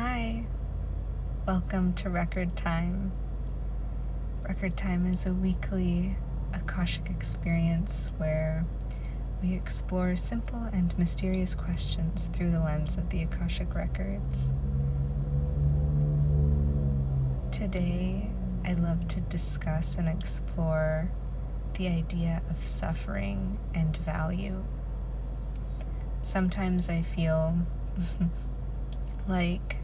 Hi, welcome to Record Time. Record Time is a weekly akashic experience where we explore simple and mysterious questions through the lens of the Akashic Records. Today, I'd love to discuss and explore the idea of suffering and value. Sometimes I feel like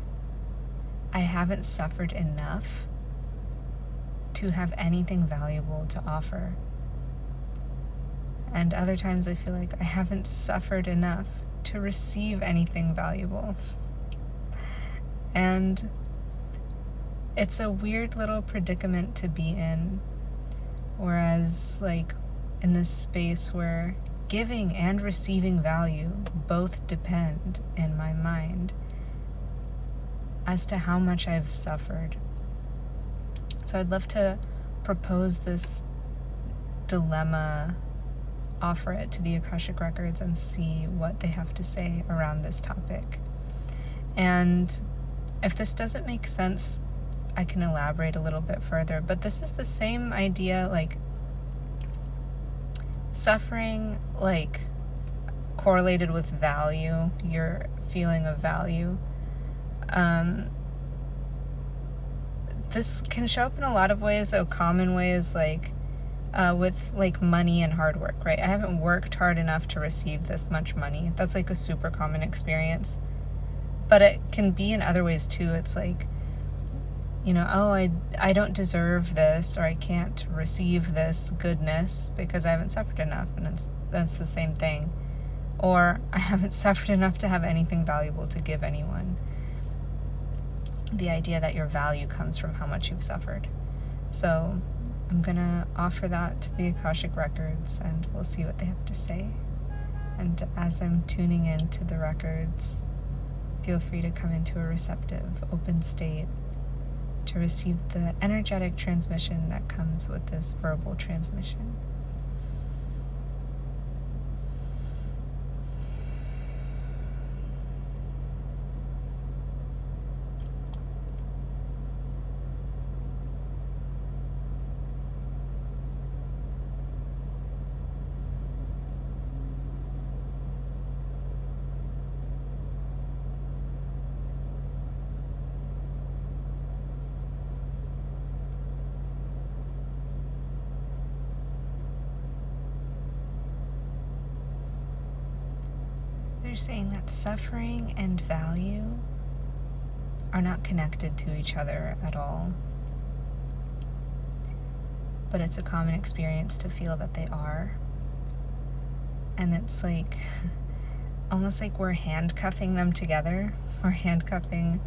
I haven't suffered enough to have anything valuable to offer. And other times I feel like I haven't suffered enough to receive anything valuable. And it's a weird little predicament to be in. Whereas, in this space where giving and receiving value both depend, in my mind, as to how much I've suffered. So I'd love to propose this dilemma, offer it to the Akashic Records, and see what they have to say around this topic. And if this doesn't make sense, I can elaborate a little bit further. But this is the same idea, suffering, correlated with value, your feeling of value. This can show up in a lot of ways, so common ways, with money and hard work, right? I haven't worked hard enough to receive this much money. That's a super common experience. But it can be in other ways too. It's I don't deserve this, or I can't receive this goodness because I haven't suffered enough, and that's the same thing. Or I haven't suffered enough to have anything valuable to give anyone. The idea that your value comes from how much you've suffered. So I'm going to offer that to the Akashic Records, and we'll see what they have to say. And as I'm tuning into the records, feel free to come into a receptive, open state to receive the energetic transmission that comes with this verbal transmission. They're saying that suffering and value are not connected to each other at all. But it's a common experience to feel that they are. And it's almost like we're handcuffing them together. We're handcuffing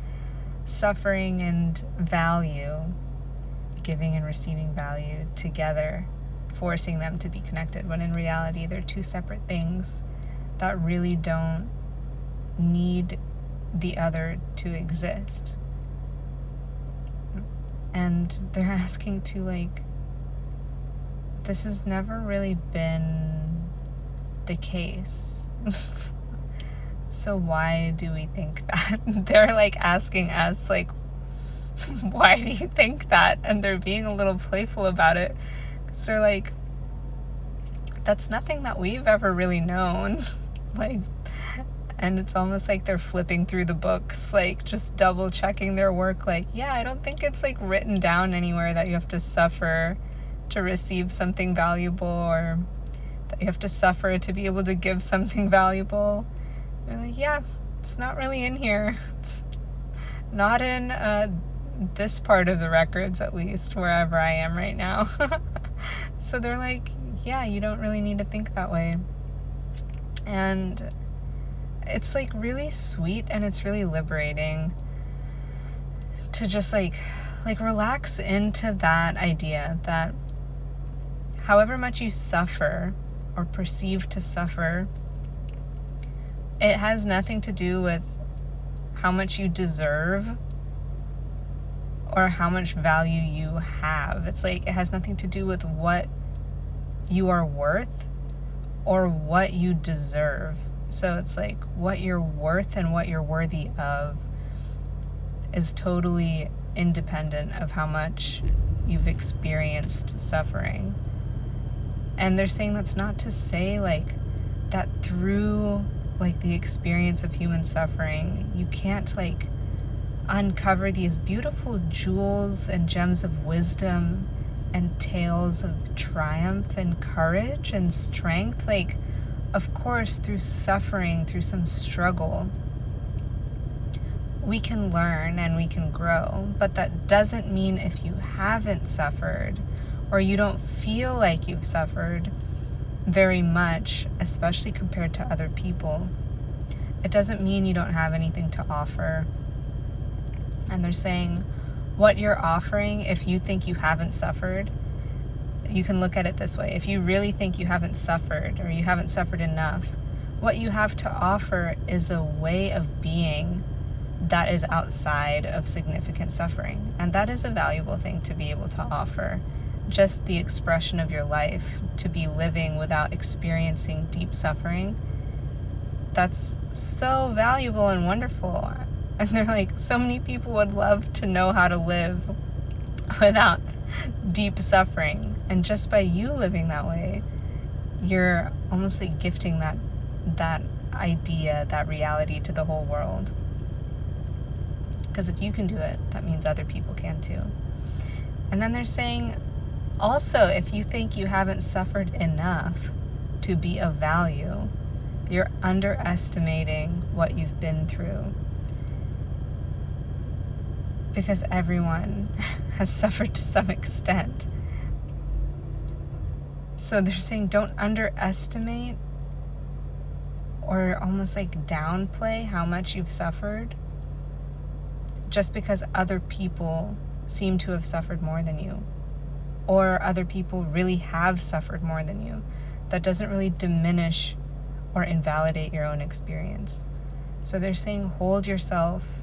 suffering and value, giving and receiving value together, forcing them to be connected, when in reality they're two separate things that really don't need the other to exist. And they're asking to, this has never really been the case. So why do we think that? They're asking us, why do you think that? And they're being a little playful about it. Because they're that's nothing that we've ever really known. And it's almost like they're flipping through the books, just double checking their work. Yeah, I don't think it's written down anywhere that you have to suffer to receive something valuable, or that you have to suffer to be able to give something valuable. They're yeah, it's not really in here. It's not in this part of the records, at least, wherever I am right now. So they're yeah, you don't really need to think that way. And it's really sweet, and it's really liberating to just relax into that idea that however much you suffer or perceive to suffer, it has nothing to do with how much you deserve or how much value you have. It's it has nothing to do with what you are worth or what you deserve. So it's what you're worth and what you're worthy of is totally independent of how much you've experienced suffering. And they're saying that's not to say like that through like the experience of human suffering, you can't like uncover these beautiful jewels and gems of wisdom and tales of triumph and courage and strength. Like, of course, through suffering, through some struggle, we can learn and we can grow, but that doesn't mean if you haven't suffered or you don't feel like you've suffered very much, especially compared to other people, it doesn't mean you don't have anything to offer. And they're saying what you're offering, if you think you haven't suffered, you can look at it this way. If you really think you haven't suffered or you haven't suffered enough, what you have to offer is a way of being that is outside of significant suffering. And that is a valuable thing to be able to offer. Just the expression of your life, to be living without experiencing deep suffering. That's so valuable and wonderful. And they're like, so many people would love to know how to live without deep suffering. And just by you living that way, you're almost like gifting that idea, that reality to the whole world. Because if you can do it, that means other people can too. And then they're saying, also, if you think you haven't suffered enough to be of value, you're underestimating what you've been through. Because everyone has suffered to some extent. So they're saying don't underestimate or almost like downplay how much you've suffered just because other people seem to have suffered more than you, or other people really have suffered more than you. That doesn't really diminish or invalidate your own experience. So they're saying hold yourself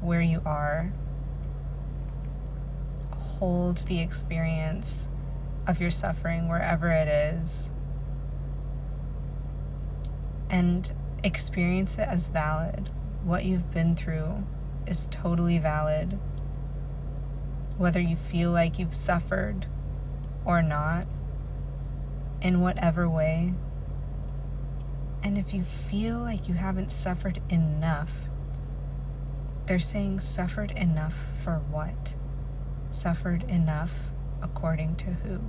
where you are. Hold the experience of your suffering wherever it is, and experience it as valid. What you've been through is totally valid, whether you feel like you've suffered or not, in whatever way. And if you feel like you haven't suffered enough, they're saying suffered enough for what? Suffered enough according to who?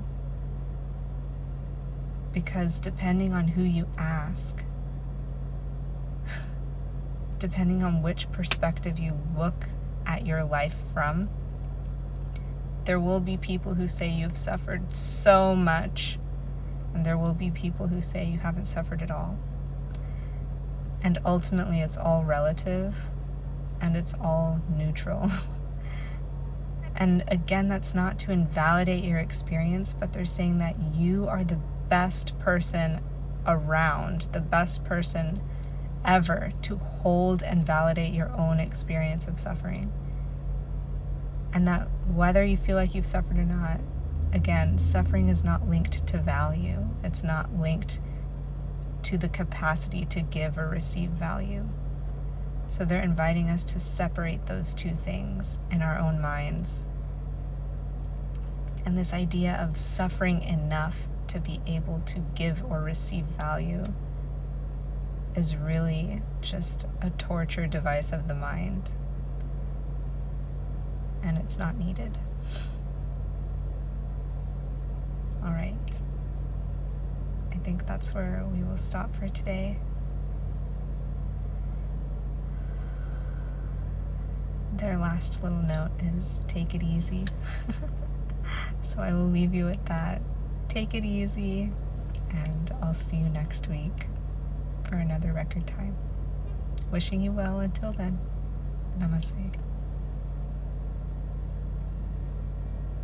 Because depending on who you ask, depending on which perspective you look at your life from, there will be people who say you've suffered so much, and there will be people who say you haven't suffered at all. And ultimately, it's all relative, and it's all neutral. And again, that's not to invalidate your experience, but they're saying that you are the best person around, the best person ever to hold and validate your own experience of suffering. And that whether you feel like you've suffered or not, again, suffering is not linked to value. It's not linked to the capacity to give or receive value. So they're inviting us to separate those two things in our own minds. And this idea of suffering enough to be able to give or receive value is really just a torture device of the mind. And it's not needed. All right. I think that's where we will stop for today. Their last little note is take it easy. So I will leave you with that. Take it easy, and I'll see you next week for another record time. Wishing you well until then. Namaste.